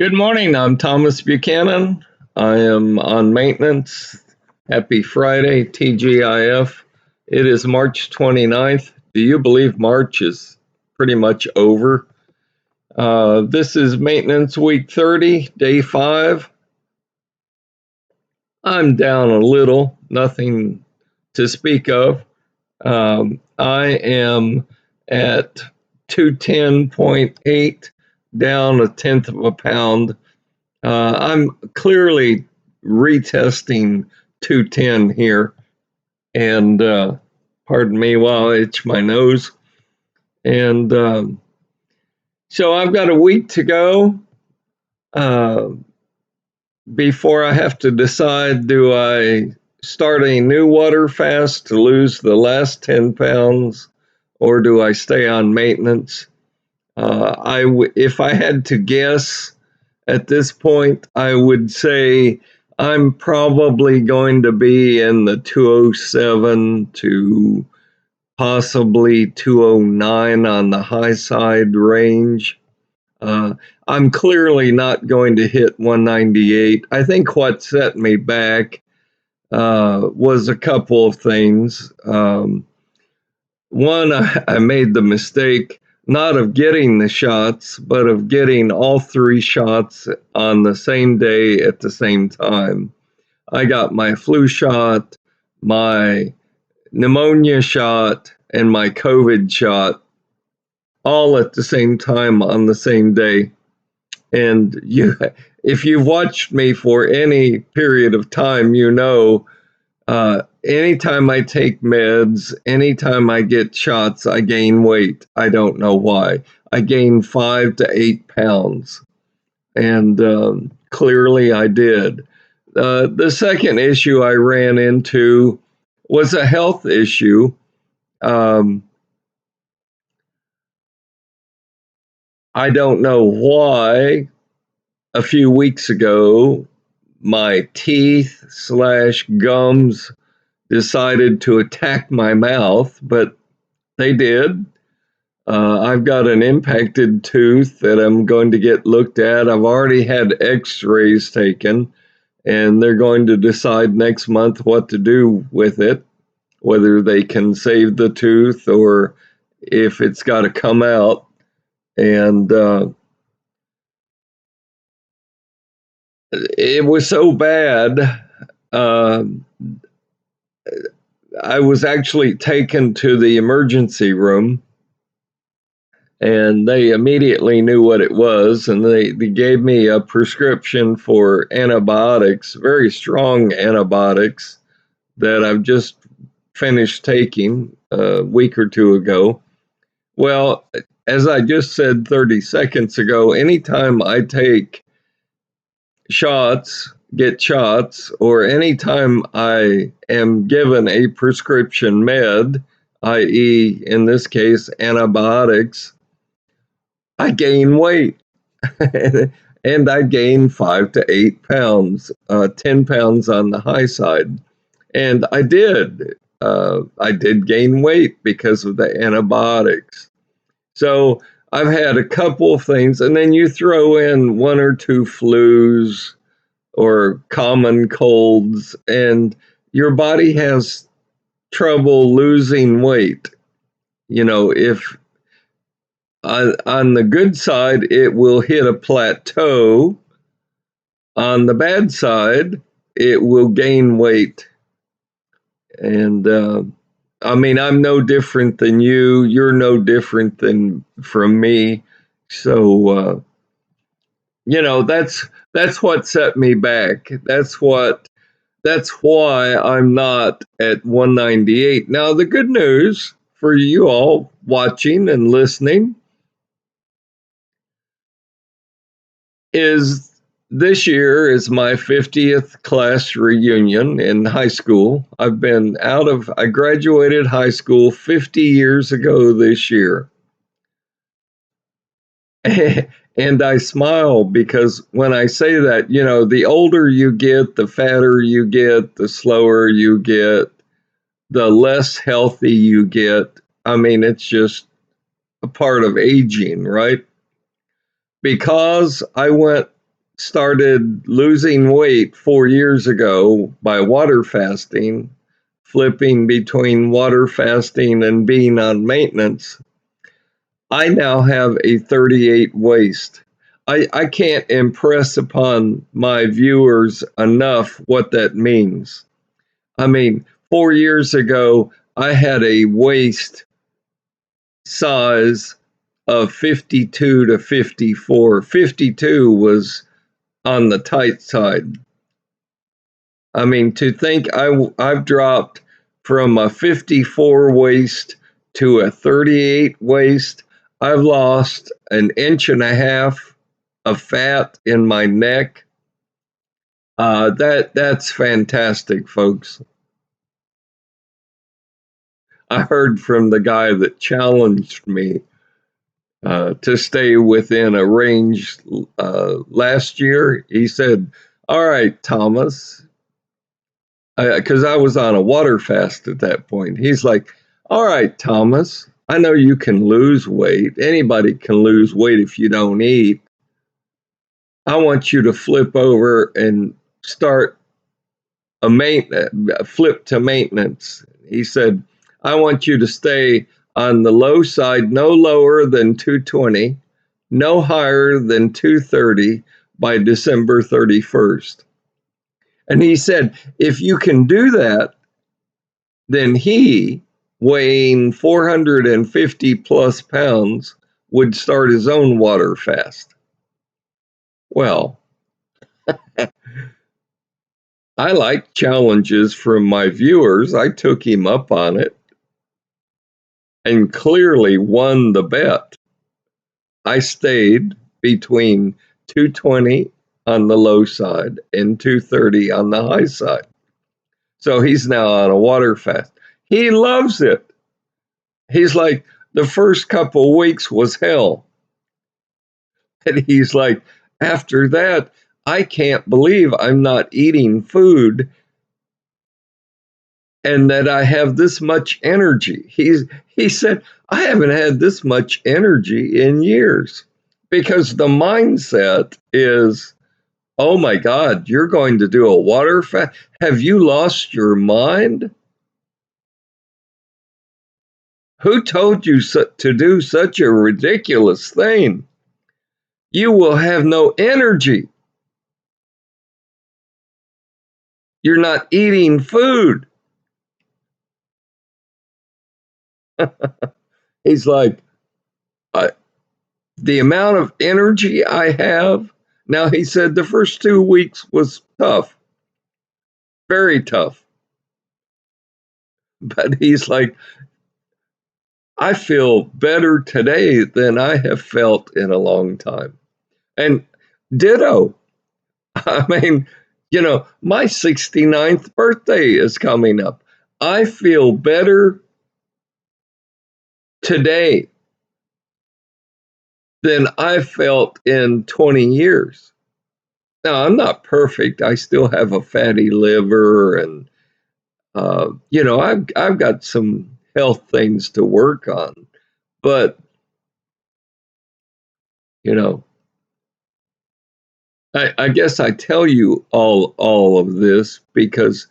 Good morning. I'm Thomas Buchanan. I am on maintenance. Happy Friday, TGIF. It is March 29th. Do you believe March is pretty much over? This is maintenance week 30, day 5. I'm down a little, nothing to speak of. I am at 210.8, down a tenth of a pound. I'm clearly retesting 210 here, and pardon me while I itch my nose. And so I've got a week to go uh, before I have to decide, do I start a new water fast to lose the last 10 pounds, or do I stay on maintenance? If I had to guess, at this point, I would say I'm probably going to be in the 207 to possibly 209 on the high side range. Uh, I'm clearly not going to hit 198. I think what set me back was a couple of things. One, I made the mistake not of getting the shots, but of getting all 3 shots on the same day at the same time. I got my flu shot, my pneumonia shot, and my COVID shot all at the same time on the same day. And if you've watched me for any period of time, you know anytime I take meds, anytime I get shots, I gain weight. I don't know why. I gain 5 to 8 pounds. And clearly I did. The second issue I ran into was a health issue. Um, I don't know why a few weeks ago my teeth slash gums decided to attack my mouth, but they did. I've got an impacted tooth that I'm going to get looked at. I've already had x-rays taken, and they're going to decide next month what to do with it, whether they can save the tooth or if it's got to come out. And it was so bad. Uh, I was actually taken to the emergency room, and they immediately knew what it was, and they gave me a prescription for antibiotics, very strong antibiotics that I've just finished taking a week or two ago. Well, as I just said 30 seconds ago, anytime I take get shots, or anytime I am given a prescription med, i.e., in this case, antibiotics, I gain weight. And I gain 5 to 8 pounds, 10 pounds on the high side. And I did. I did gain weight because of the antibiotics. So I've had a couple of things, and then you throw in 1 or 2 flus or common colds, and your body has trouble losing weight. You know, if on the good side, it will hit a plateau. On the bad side, it will gain weight. And I mean, I'm no different than you. You're no different than from me. So that's what set me back. That's why I'm not at 198. Now, the good news for you all watching and listening is this year is my 50th class reunion in high school. I graduated high school 50 years ago this year. And I smile because when I say that, the older you get, the fatter you get, the slower you get, the less healthy you get. I mean, it's just a part of aging, right? Because I went started losing weight 4 years ago by water fasting, flipping between water fasting and being on maintenance, I now have a 38 waist. I can't impress upon my viewers enough what that means. I mean, 4 years ago, I had a waist size of 52 to 54. 52 was on the tight side. I mean, to think I've dropped from a 54 waist to a 38 waist, I've lost an inch and a half of fat in my neck. That's fantastic, folks. I heard from the guy that challenged me to stay within a range last year. He said, "All right, Thomas," because I was on a water fast at that point. He's like, "All right, Thomas, I know you can lose weight. Anybody can lose weight if you don't eat. I want you to flip over and start flip to maintenance." He said, "I want you to stay on the low side, no lower than 220, no higher than 230 by December 31st. And he said, if you can do that, then he, weighing 450 plus pounds, would start his own water fast. Well, I like challenges from my viewers. I took him up on it and clearly won the bet. I stayed between 220 on the low side and 230 on the high side. So he's now on a water fast. He loves it. He's like, the first couple weeks was hell. And he's like, after that, I can't believe I'm not eating food and that I have this much energy. He said, I haven't had this much energy in years, because the mindset is, oh my God, you're going to do a water fast? Have you lost your mind? Who told you to do such a ridiculous thing? You will have no energy. You're not eating food. He's like, the amount of energy I have. Now, he said the first 2 weeks was tough, very tough. But he's like, I feel better today than I have felt in a long time. And ditto. I mean, my 69th birthday is coming up. I feel better today than I felt in 20 years. Now, I'm not perfect. I still have a fatty liver, and I've got some health things to work on. But I guess I tell you all of this because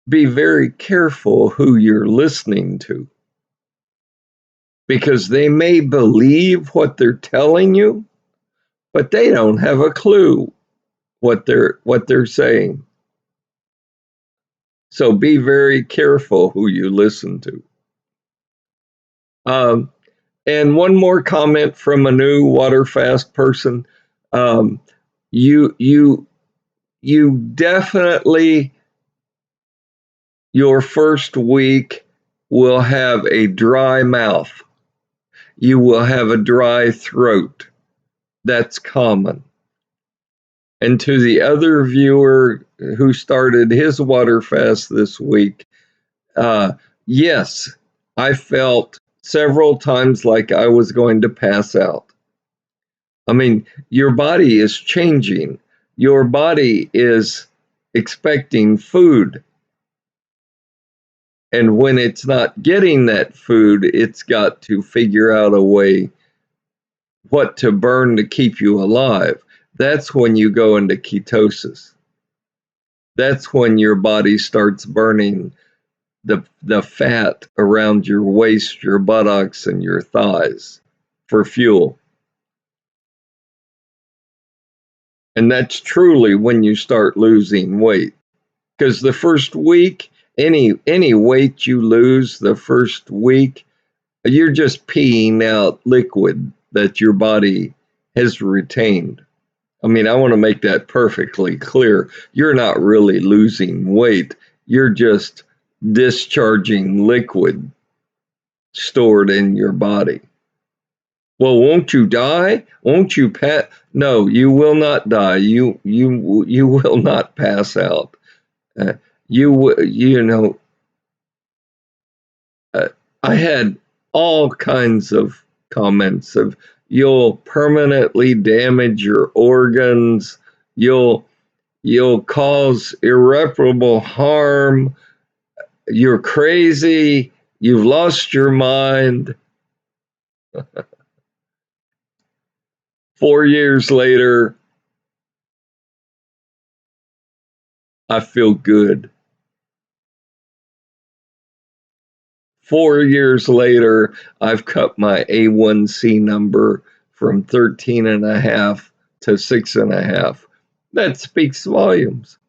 be very careful who you're listening to, because they may believe what they're telling you, but they don't have a clue what they're saying. So be very careful who you listen to. And one more comment from a new water fast person. You definitely, your first week will have a dry mouth. You will have a dry throat. That's common. And to the other viewer who started his water fast this week, yes, I felt several times like I was going to pass out. I mean, your body is changing. Your body is expecting food. And when it's not getting that food, it's got to figure out a way what to burn to keep you alive. that's when you go into ketosis. That's when your body starts burning the fat around your waist, your buttocks, and your thighs for fuel. And that's truly when you start losing weight. Because the first week, any weight you lose the first week, you're just peeing out liquid that your body has retained. I mean, I want to make that perfectly clear. You're not really losing weight. You're just discharging liquid stored in your body. Well, won't you die? Won't you pass? No, you will not die. You will not pass out. Uh, you know, uh, I had all kinds of comments of you'll permanently damage your organs. You'll cause irreparable harm. You're crazy. You've lost your mind. 4 years later, I feel good. 4 years later, I've cut my A1C number from 13.5 to 6.5. That speaks volumes.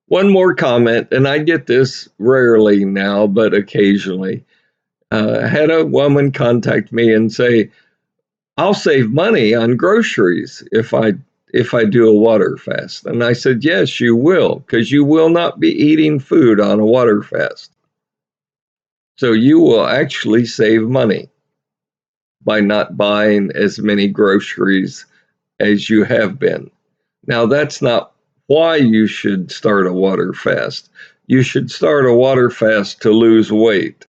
One more comment, and I get this rarely now, but occasionally. I had a woman contact me and say, I'll save money on groceries if I do a water fast. And I said, yes, you will, because you will not be eating food on a water fast. So you will actually save money by not buying as many groceries as you have been. Now, that's not why you should start a water fast. You should start a water fast to lose weight.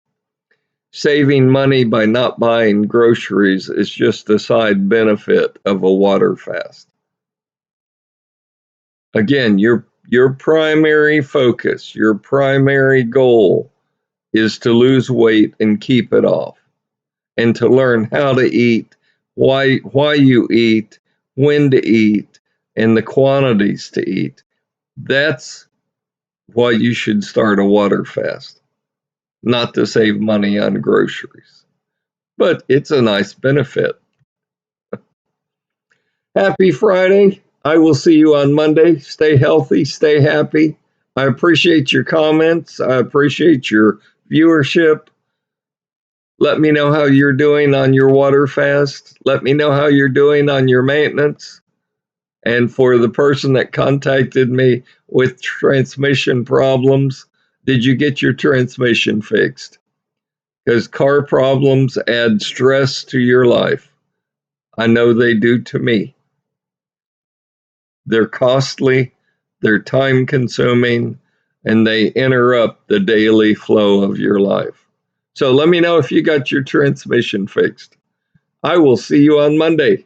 Saving money by not buying groceries is just a side benefit of a water fast. Again, your primary focus, your primary goal is to lose weight and keep it off, and to learn how to eat, why you eat, when to eat, and the quantities to eat. That's why you should start a water fast, not to save money on groceries. But it's a nice benefit. Happy Friday. I will see you on Monday. Stay healthy, stay happy. I appreciate your comments. I appreciate your viewership. Let me know how you're doing on your water fast. Let me know how you're doing on your maintenance. And for the person that contacted me with transmission problems, did you get your transmission fixed? Because car problems add stress to your life. I know they do to me. They're costly, they're time consuming, and they interrupt the daily flow of your life. So let me know if you got your transmission fixed. I will see you on Monday.